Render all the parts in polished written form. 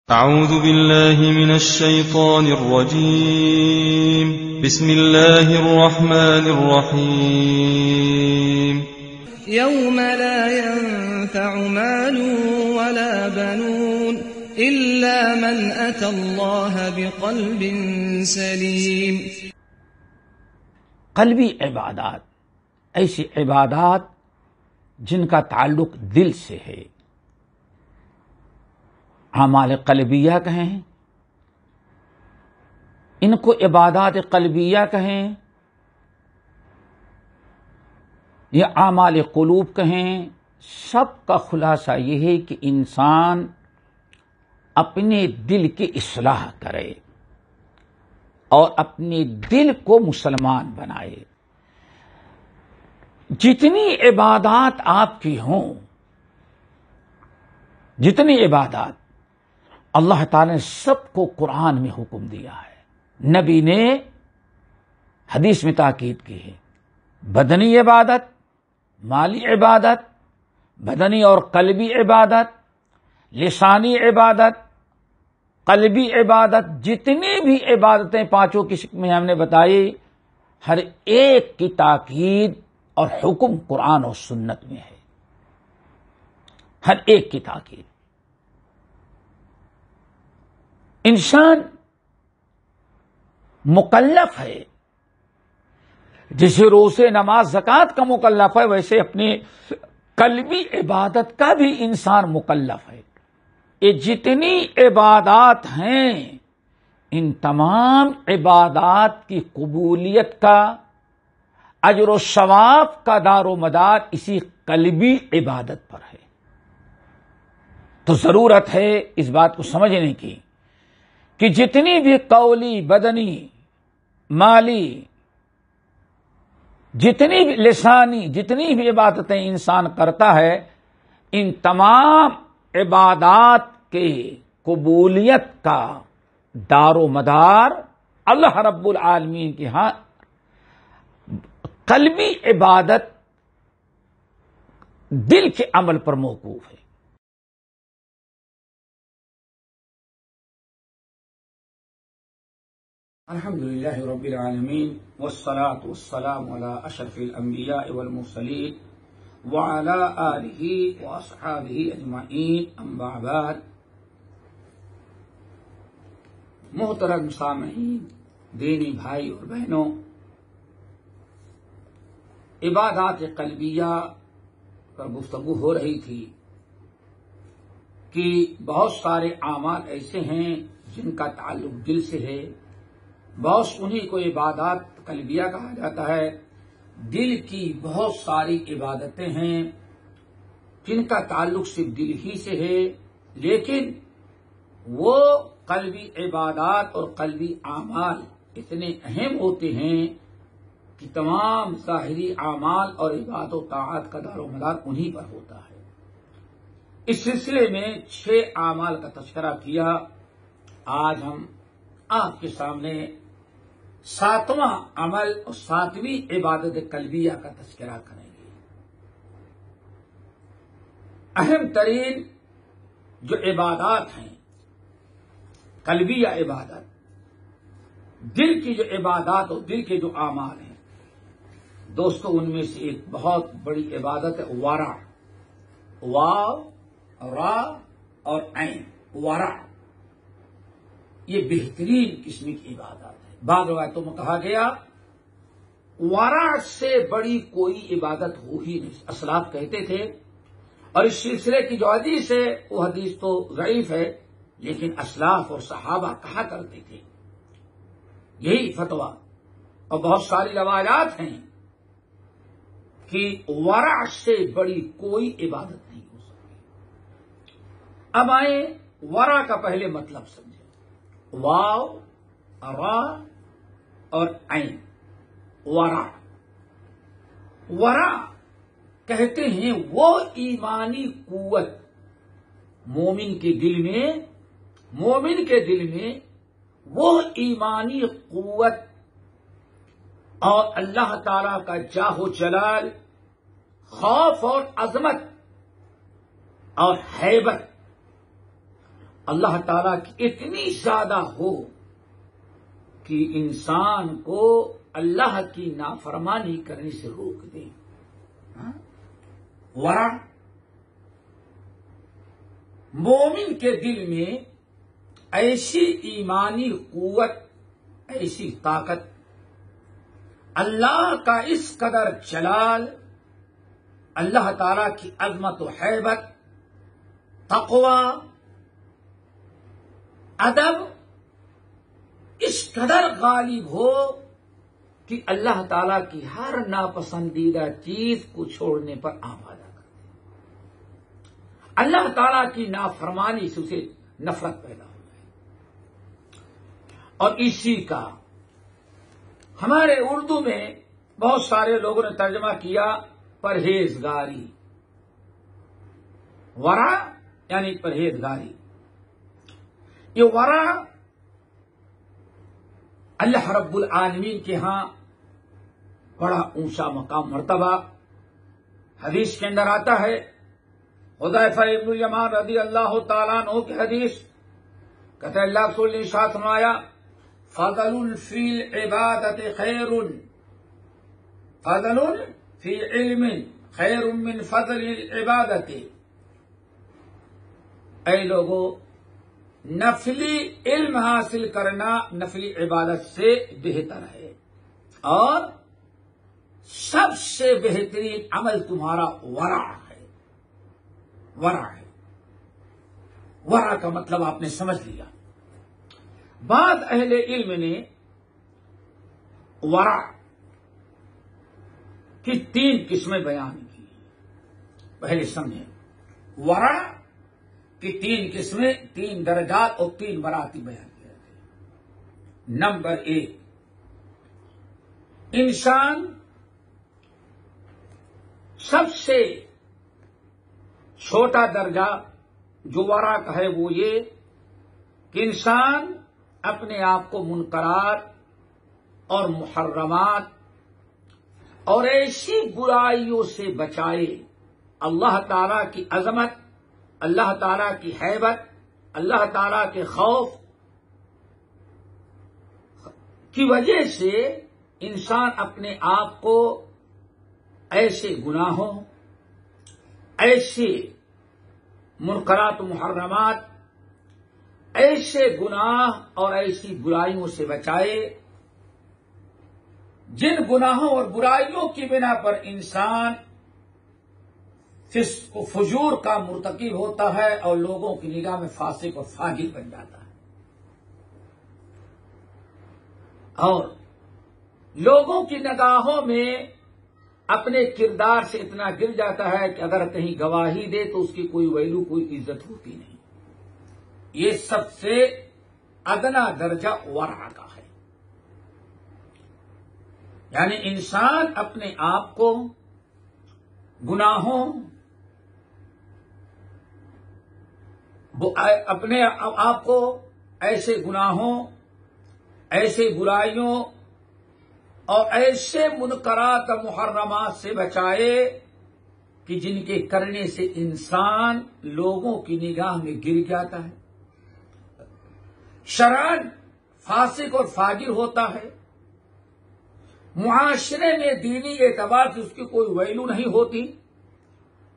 أعوذ بالله من الشيطان الرجيم. بسم الله الرحمن الرحيم. يوم لا ينفع مال ولا بنون إلا من أتى الله بقلب سليم. قلبی عبادات ایسی عبادات جن کا تعلق دل سے ہے، اعمال قلبیہ کہیں، ان کو عبادات قلبیہ کہیں یا اعمال قلوب کہیں، سب کا خلاصہ یہ ہے کہ انسان اپنے دل کی اصلاح کرے اور اپنے دل کو مسلمان بنائے. جتنی عبادات آپ کی ہوں، جتنی عبادات اللہ تعالی نے سب کو قرآن میں حکم دیا ہے، نبی نے حدیث میں تاکید کی ہے. بدنی عبادت، مالی عبادت، بدنی اور قلبی عبادت، لسانی عبادت، قلبی عبادت، جتنی بھی عبادتیں پانچوں قسم میں ہم نے بتائی، ہر ایک کی تاکید اور حکم قرآن اور سنت میں ہے. ہر ایک کی تاکید. انسان مکلف ہے، جسے روزے نماز زکوٰۃ کا مکلف ہے، ویسے اپنی قلبی عبادت کا بھی انسان مکلف ہے. یہ جتنی عبادات ہیں، ان تمام عبادات کی قبولیت کا، اجر و ثواب کا دار و مدار اسی قلبی عبادت پر ہے. تو ضرورت ہے اس بات کو سمجھنے کی کہ جتنی بھی قولی، بدنی، مالی، جتنی بھی لسانی، جتنی بھی عبادتیں انسان کرتا ہے، ان تمام عبادات کے قبولیت کا دار و مدار اللہ رب العالمین کے ہاں قلبی عبادت دل کے عمل پر موقوف ہے. الحمدللہ رب العالمین والصلاة والسلام علی اشرف الانبیاء والمرسلین وعلی آلہ واصحابہ اجمعین، اما بعد. محترم سامعین، دینی بھائی اور بہنوں، عبادات قلبیہ پر گفتگو ہو رہی تھی کہ بہت سارے اعمال ایسے ہیں جن کا تعلق دل سے ہے. بہت انہی کو عبادات قلبیہ کہا جاتا ہے. دل کی بہت ساری عبادتیں ہیں جن کا تعلق صرف دل ہی سے ہے، لیکن وہ قلبی عبادات اور قلبی اعمال اتنے اہم ہوتے ہیں کہ تمام ظاہری اعمال اور عبادت و طاعات کا دار و مدار انہی پر ہوتا ہے. اس سلسلے میں 6 اعمال کا تذکرہ کیا. آج ہم آپ کے سامنے 7واں عمل اور 7ویں عبادت قلبیہ کا تذکرہ کریں گے. اہم ترین جو عبادات ہیں، قلبیہ عبادت، دل کی جو عبادات اور دل کے جو اعمال ہیں، دوستو ان میں سے ایک بہت بڑی عبادت ہے ورع. واو، را اور عین، ورع. یہ بہترین قسم کی عبادت ہے. بعض روایتوں میں کہا گیا ورع سے بڑی کوئی عبادت ہو ہی نہیں، اسلاف کہتے تھے. اور اس سلسلے کی جو حدیث ہے وہ حدیث تو ضعیف ہے، لیکن اسلاف اور صحابہ کہا کرتے تھے یہی فتویٰ. اور بہت ساری روایات ہیں کہ ورع سے بڑی کوئی عبادت نہیں ہو سکتی. اب آئیں ورع کا پہلے مطلب سمجھیں. واو، را اور عین، ورع. ورع کہتے ہیں وہ ایمانی قوت مومن کے دل میں وہ ایمانی قوت اور اللہ تعالی کا جاہ و جلال، خوف اور عظمت اور ہیبت اللہ تعالیٰ کی اتنی زیادہ ہو کہ انسان کو اللہ کی نافرمانی کرنے سے روک دے. ورع مومن کے دل میں ایسی ایمانی قوت، ایسی طاقت، اللہ کا اس قدر جلال، اللہ تعالی کی عظمت و ہیبت، تقوی، ادب اس قدر غالب ہو کہ اللہ تعالی کی ہر ناپسندیدہ چیز کو چھوڑنے پر آمادہ کر دے. اللہ تعالی کی نافرمانی سے اسے نفرت پیدا ہو جائے. اور اسی کا ہمارے اردو میں بہت سارے لوگوں نے ترجمہ کیا پرہیزگاری. ورع یعنی پرہیزگاری. یہ ورع اللہ رب العالمین کے ہاں بڑا اونچا مقام مرتبہ. حدیث کے اندر آتا ہے، حذیفہ ابن الیمان رضی اللہ تعالیٰ عنہ کی حدیث، کہتے اللہ رسول نے ارشاد فرمایا، فضل فی العبادت خیر، فضل فی علم خیر من فضل العبادت. اے لوگو، نفلی علم حاصل کرنا نفلی عبادت سے بہتر ہے، اور سب سے بہترین عمل تمہارا ورع ہے. ورع ہے. ورع کا مطلب آپ نے سمجھ لیا. بعض اہل علم نے ورع کی 3 قسمیں بیان کی. پہلے سمجھیں، ورع کی 3 قسمیں، 3 درجات اور 3 مراتب بیان کیے جاتے ہیں. نمبر 1، انسان سب سے چھوٹا درجہ جو ورع کا ہے وہ یہ کہ انسان اپنے آپ کو منکرات اور محرمات اور ایسی برائیوں سے بچائے. اللہ تعالی کی عظمت، اللہ تعالی کی ہیبت، اللہ تعالی کے خوف کی وجہ سے انسان اپنے آپ کو ایسے گناہوں، ایسے منکرات و محرمات، ایسے گناہ اور ایسی برائیوں سے بچائے جن گناہوں اور برائیوں کی بنا پر انسان فسق و فجور کا مرتکب ہوتا ہے اور لوگوں کی نگاہ میں فاسق اور فاجر بن جاتا ہے، اور لوگوں کی نگاہوں میں اپنے کردار سے اتنا گر جاتا ہے کہ اگر کہیں گواہی دے تو اس کی کوئی ویلو، کوئی عزت ہوتی نہیں. یہ سب سے ادنا درجہ ورع کا ہے. یعنی انسان اپنے آپ کو گناہوں، اپنے آپ کو ایسے گناہوں، ایسے برائیوں اور ایسے منکرات اور محرمات سے بچائے کہ جن کے کرنے سے انسان لوگوں کی نگاہ میں گر جاتا ہے، شرعاً فاسق اور فاجر ہوتا ہے، معاشرے میں دینی اعتبار سے اس کی کوئی ویلو نہیں ہوتی،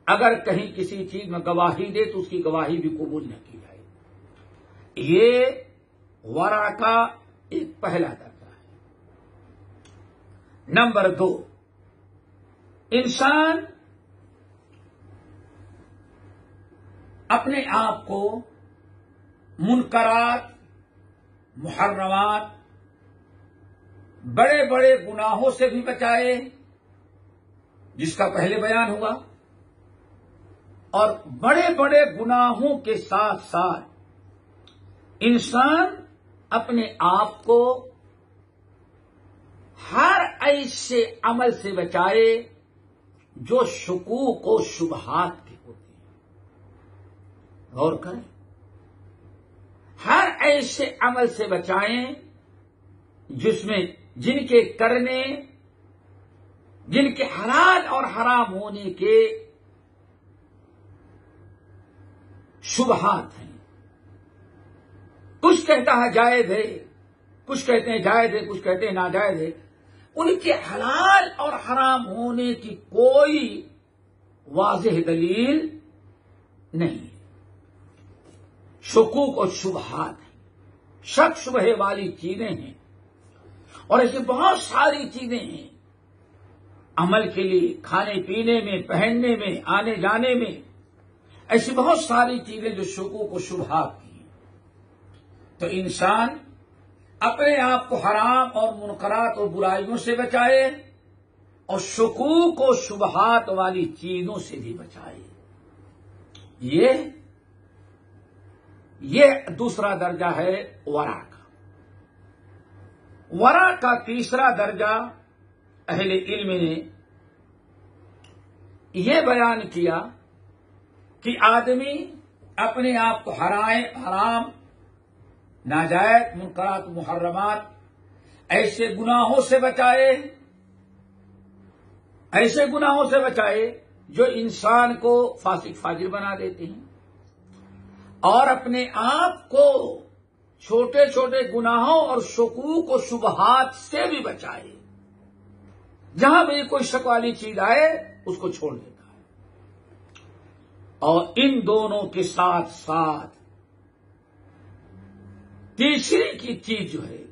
اگر کہیں کسی چیز میں گواہی دے تو اس کی گواہی بھی قبول نہ کی جائے. یہ ورع کا ایک پہلا درجہ ہے. نمبر 2، انسان اپنے آپ کو منکرات، محرمات، بڑے بڑے گناہوں سے بھی بچائے جس کا پہلے بیان ہوا، اور بڑے بڑے گناہوں کے ساتھ ساتھ انسان اپنے آپ کو ہر ایسے عمل سے بچائے جو شکوک و شبہات کے ہوتے ہیں. غور کریں، ہر ایسے عمل سے بچائیں جس میں جن کے کرنے، جن کے حلال اور حرام ہونے کے شبہات ہیں. کچھ کہتا ہے جائز ہے، کچھ کہتے ہیں جائز ہے، کچھ کہتے ہیں ناجائز ہے، ان کے حلال اور حرام ہونے کی کوئی واضح دلیل نہیں. شکوک اور شبہات ہیں، شک شبہ والی چیزیں ہیں، اور ایسی بہت ساری چیزیں ہیں عمل کے لیے، کھانے پینے میں، پہننے میں، آنے جانے میں، ایسی بہت ساری چیزیں جو شکوک و شبہات کی ہیں. تو انسان اپنے آپ کو حرام اور منکرات اور برائیوں سے بچائے اور شکوک و شبہات والی چیزوں سے بھی بچائے. یہ دوسرا درجہ ہے ورع کا. ورع کا تیسرا درجہ اہل علم نے یہ بیان کیا کہ آدمی اپنے آپ کو حرام، ناجائز، منکرات، محرمات، ایسے گناہوں سے بچائے، ایسے گناہوں سے بچائے جو انسان کو فاسق فاجر بنا دیتے ہیں، اور اپنے آپ کو چھوٹے چھوٹے گناہوں اور شکوک و شبہات سے بھی بچائے. جہاں بھی کوئی شک والی چیز آئے اس کو چھوڑ دیتا ہے. اور ان دونوں کے ساتھ ساتھ تیسری کی چیز جو ہے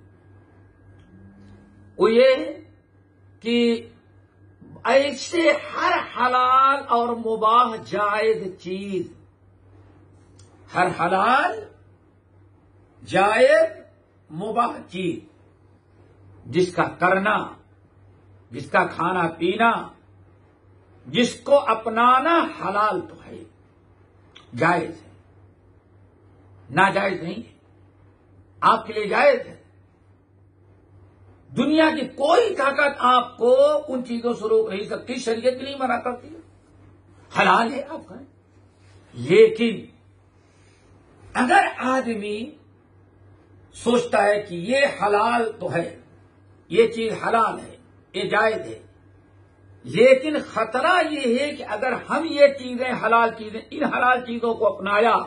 وہ یہ کہ ایسے ہر حلال اور مباح جائز چیز، ہر حلال جائز مباح چیز جس کا کرنا، جس کا کھانا پینا، جس کو اپنانا حلال تو ہے، جائز ہے، ناجائز نہیں ہے، آپ کے لیے جائز ہے. دنیا کی کوئی طاقت آپ کو ان چیزوں سے روک نہیں سکتی، شریعت نہیں منع کرتی، حلال ہے آپ کا. لیکن اگر آدمی سوچتا ہے کہ یہ حلال تو ہے، یہ چیز حلال ہے، یہ جائز ہے، لیکن خطرہ یہ ہے کہ اگر ہم یہ چیزیں حلال چیزیں، ان حلال چیزوں کو اپنایا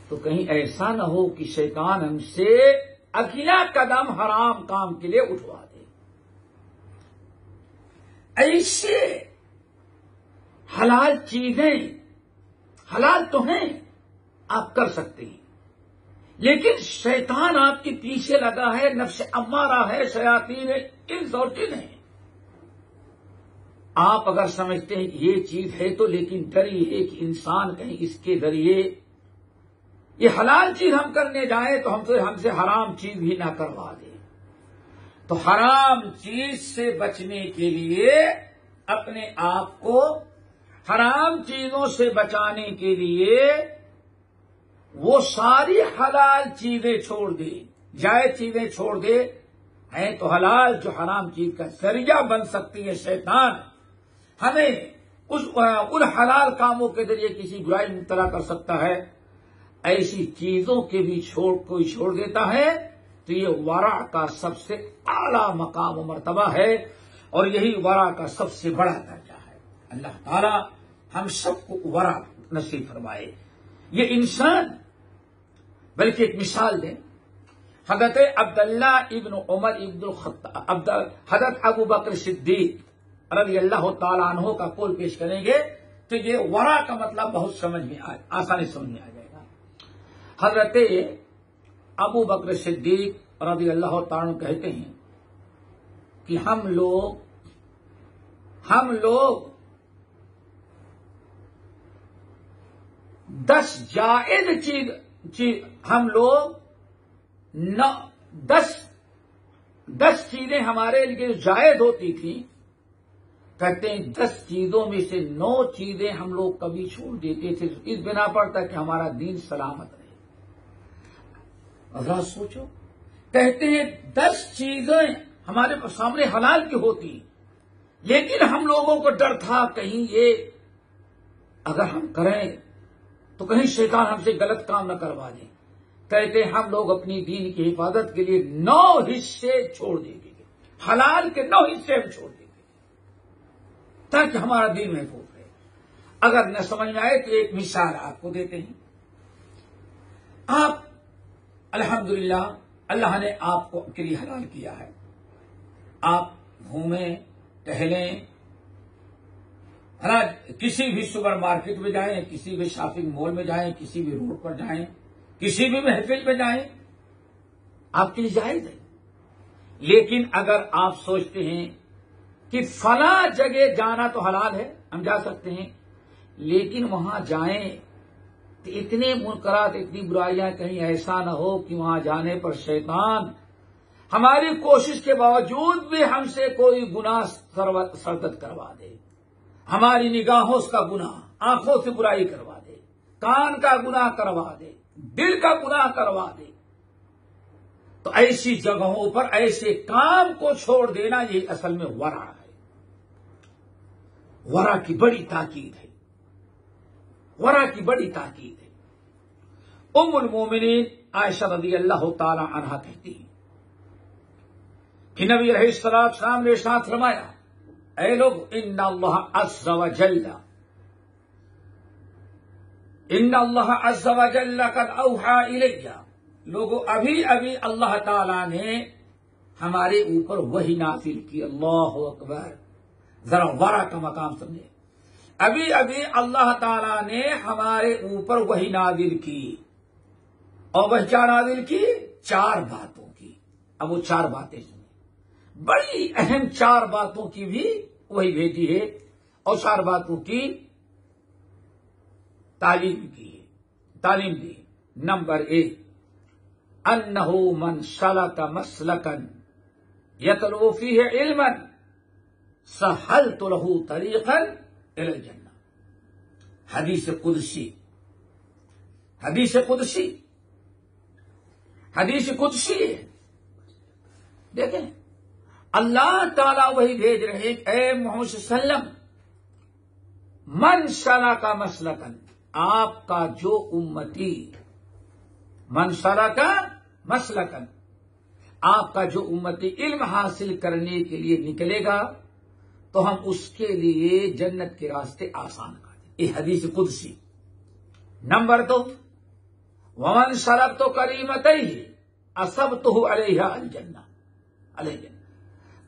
تو کہیں ایسا نہ ہو کہ شیطان ہم سے اگلا قدم حرام کام کے لیے اٹھوا دے. ایسے حلال چیزیں حلال تو ہیں، آپ کر سکتے ہیں، لیکن شیطان آپ کے پیچھے لگا ہے، نفس امارہ ہے، شیاطین ہے، انس اور جن ہیں. آپ اگر سمجھتے ہیں کہ یہ چیز ہے تو لیکن ڈر یہ ہے کہ انسان کہیں اس کے ذریعے یہ حلال چیز ہم کرنے جائیں تو ہم سے حرام چیز بھی نہ کروا دے. تو حرام چیز سے بچنے کے لیے اپنے آپ کو حرام چیزوں سے بچانے کے لیے وہ ساری حلال چیزیں چھوڑ دے، جائز چیزیں چھوڑ دے. ہیں تو حلال جو حرام چیز کا ذریعہ بن سکتی ہے. شیطان ہمیں ان حلال کاموں کے ذریعے کسی برائی میں مبتلا کر سکتا ہے. ایسی چیزوں کے بھی کوئی چھوڑ دیتا ہے تو یہ ورع کا سب سے اعلیٰ مقام و مرتبہ ہے، اور یہی ورع کا سب سے بڑا درجہ ہے. اللہ تعالی ہم سب کو ورع نصیب فرمائے. یہ انسان بلکہ ایک مثال دیں. حضرت عبداللہ ابن عمر ابن الخطاب، حضرت ابو بکر صدیق رضی اللہ تعالیٰ عنہ کا قول پیش کریں گے تو یہ ورع کا مطلب بہت آسانی سمجھ میں آ جائے گا. حضرت ابو بکر صدیق رضی اللہ تعالیٰ عنہ کہتے ہیں کہ ہم لوگ 10 جائز چیز ہم لوگ 10 چیزیں ہمارے لیے جائز ہوتی تھیں. کہتے ہیں 10 چیزوں میں سے 9 چیزیں ہم لوگ کبھی چھوڑ دیتے تھے اس بنا پر تھا کہ ہمارا دین سلامت رہے. ذرا سوچو، کہتے ہیں 10 چیزیں ہمارے سامنے حلال کی ہوتی، لیکن ہم لوگوں کو ڈر تھا کہیں یہ اگر ہم کریں تو کہیں شیطان ہم سے غلط کام نہ کروا دیں. کہتے ہیں ہم لوگ اپنی دین کی حفاظت کے لیے 9 حصے چھوڑ دیں گے، حلال کے 9 حصے ہم چھوڑ دیں گے تاکہ ہمارا دین محفوظ رہے. اگر نہ سمجھ میں آئے تو ایک مثال آپ کو دیتے ہیں. آپ الحمدللہ اللہ نے آپ کو کے لیے حلال کیا ہے. آپ گھومیں ٹہلیں، کسی بھی سپر مارکیٹ میں جائیں، کسی بھی شاپنگ مال میں جائیں، کسی بھی روڈ پر جائیں، کسی بھی محفل میں جائیں، آپ کے لیے جائز ہے. لیکن اگر آپ سوچتے ہیں کہ فلاں جگہ جانا تو حلال ہے، ہم جا سکتے ہیں، لیکن وہاں جائیں تو اتنے منکرات، اتنی برائیاں، کہیں ایسا نہ ہو کہ وہاں جانے پر شیطان ہماری کوشش کے باوجود بھی ہم سے کوئی گناہ سرزد کروا دے، ہماری نگاہوں کا گناہ، آنکھوں سے برائی کروا دے، کان کا گناہ کروا دے، دل کا گناہ کروا دے. تو ایسی جگہوں پر ایسے کام کو چھوڑ دینا، یہ اصل میں ورع ہے. ورع کی بڑی تاکید ہے، ورع کی بڑی تاکید ہے. ام المومنین عائشہ رضی اللہ تعالی عنہا کہتی ہیں کہ نبی علیہ السلام نے ارشاد فرمایا، اے لوگ، ان اللہ عز وجل قد اوحى الی، لوگوں ابھی ابھی اللہ تعالی نے ہمارے اوپر وحی نازل کی. اللہ اکبر، ذرا ورع کا مقام سمجھے. ابھی ابھی اللہ تعالی نے ہمارے اوپر وحی نازل کی، اور وہ کیا نازل کی؟ 4 باتوں کی. اب وہ 4 باتیں سنیں، بڑی اہم 4 باتوں کی بھی وہی بھیجی ہے، اور 4 باتوں کی تعلیم کی ہے، تعلیم دی. نمبر 1، انہ من سلک مسلکا یطلب فیہ علما سہلت لہ طریقا الی الجنہ. حدیث قدسی، حدیث قدسی، حدیث قدسی ہے. دیکھیں، اللہ تعالیٰ وہی بھیج رہے کہ اے محمد صلی اللہ علیہ وسلم، من سلک مسلکا، آپ کا جو امتی، من سلک مسلکا، آپ کا جو امتی علم حاصل کرنے کے لیے نکلے گا تو ہم اس کے لیے جنت کے راستے آسان کر دیں. یہ حدیث قدسی. نمبر 2، ومن سلکت کریمتیہ اصبتہ علیہا الجنہ، علیہ جنہ.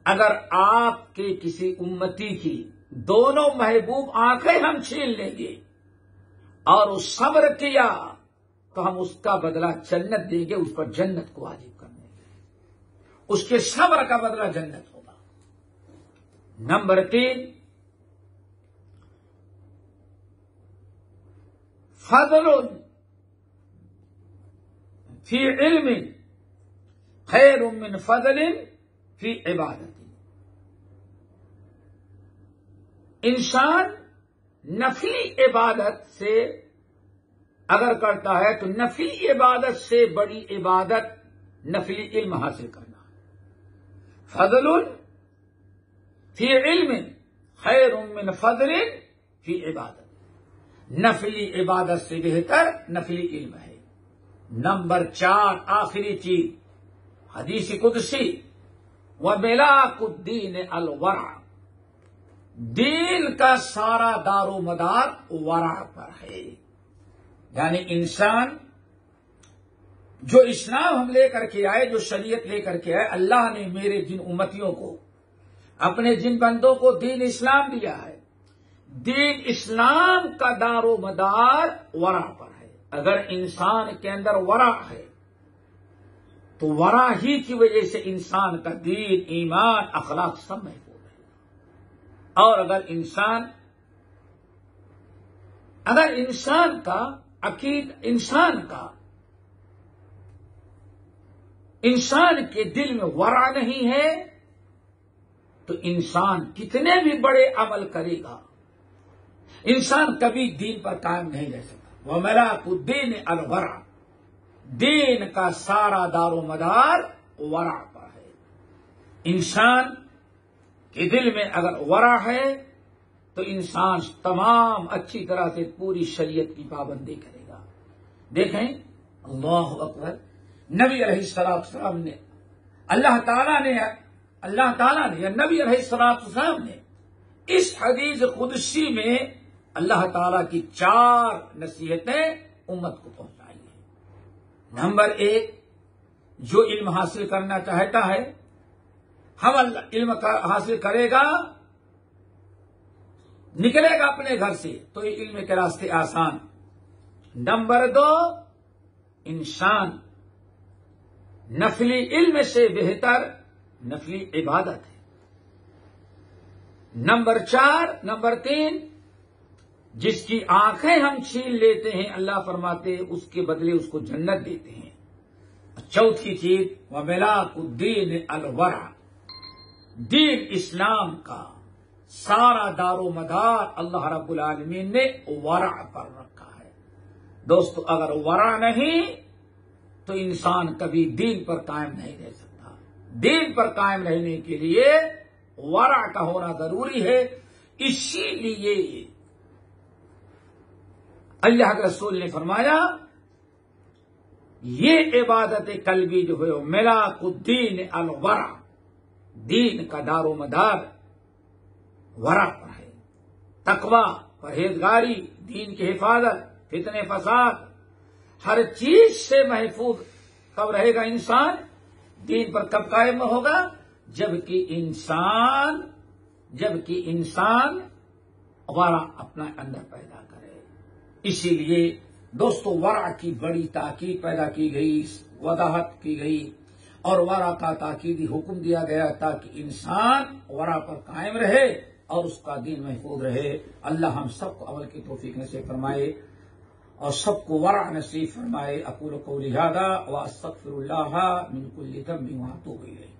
اگر آپ کے کسی امتی کی دونوں محبوب آنکھیں ہم چھین لیں گے اور اس صبر کیا تو ہم اس کا بدلہ جنت دیں گے، اس پر جنت کو واجب کر دیں گے، اس کے صبر کا بدلہ جنت ہوگا. نمبر 3، فضل فی علم خیر من فضل فی عبادت. انسان نفلی عبادت سے اگر کرتا ہے تو نفلی عبادت سے بڑی عبادت نفلی علم حاصل کرنا ہے. فضل فی علم خیر من فضل فی عبادت. نفلی عبادت سے بہتر نفلی علم ہے. نمبر 4، آخری چیز، حدیث قدسی، وَمِلَاكُ الدِّينِ الْوَرْعَ، دین کا سارا دار و مدار ورع پر ہے. یعنی انسان جو اسلام ہم لے کر کے آئے، جو شریعت لے کر کے آئے، اللہ نے میرے جن امتیوں کو، اپنے جن بندوں کو دین اسلام دیا ہے، دین اسلام کا دار و مدار ورع پر ہے. اگر انسان کے اندر ورع ہے تو ورع ہی کی وجہ سے انسان کا دین، ایمان، اخلاق سب محفوظ ہے. اور اگر انسان کا عقید، انسان کے دل میں ورع نہیں ہے تو انسان کتنے بھی بڑے عمل کرے گا، انسان کبھی دین پر قائم نہیں رہ سکتا. وَمِلَاكُ الدِّينِ الْوَرْعَ، دین کا سارا دار و مدار ورع پر ہے. انسان کے دل میں اگر ورع ہے تو انسان تمام اچھی طرح سے پوری شریعت کی پابندی کرے گا. دیکھیں، اللہ اکبر، نبی علیہ السلام نے، اللہ تعالیٰ نے یا نبی علیہ السلام نے اس حدیث قدسی میں اللہ تعالیٰ کی 4 نصیحتیں امت کو پہنچائی ہیں. نمبر 1، جو علم حاصل کرنا چاہتا ہے علم حاصل کرے گا، نکلے گا اپنے گھر سے تو یہ علم کے راستے آسان۔ نمبر 2، انسان نفلی علم سے بہتر نفلی عبادت ہے۔ نمبر 3، جس کی آنکھیں ہم چھین لیتے ہیں اللہ فرماتے اس کے بدلے اس کو جنت دیتے ہیں۔ چوتھی چیز، وَمِلَاكُ الدِّينِ الْوَرْعَ، دین اسلام کا سارا دار و مدار اللہ رب العالمین نے ورع پر رکھا ہے۔ دوستو اگر ورع نہیں تو انسان کبھی دین پر قائم نہیں رہ سکتا۔ دین پر قائم رہنے کے لیے ورع کا ہونا ضروری ہے۔ اسی لیے اللہ کے رسول نے فرمایا یہ عبادت قلبی جو ہے ملاک الدین الورع، دین کا دار و مدار ورع پر ہے۔ تقوی، پرہیزگاری، دین کی حفاظت، فتنے فساد، ہر چیز سے محفوظ کب رہے گا انسان؟ دین پر کب قائم ہوگا؟ جبکہ انسان ورع اپنا اندر پیدا کرے۔ اسی لیے دوستو ورع کی بڑی تاکید پیدا کی گئی، وضاحت کی گئی اور ورع کا تاکیدی حکم دیا گیا تاکہ انسان ورع پر قائم رہے اور اس کا دین محفوظ رہے۔ اللہ ہم سب کو عمل کی توفیق نصیب فرمائے اور سب کو ورع نصیب فرمائے۔ اقول قولی ھذا واستغفر اللہ من کل ذنب واتوب الیہ۔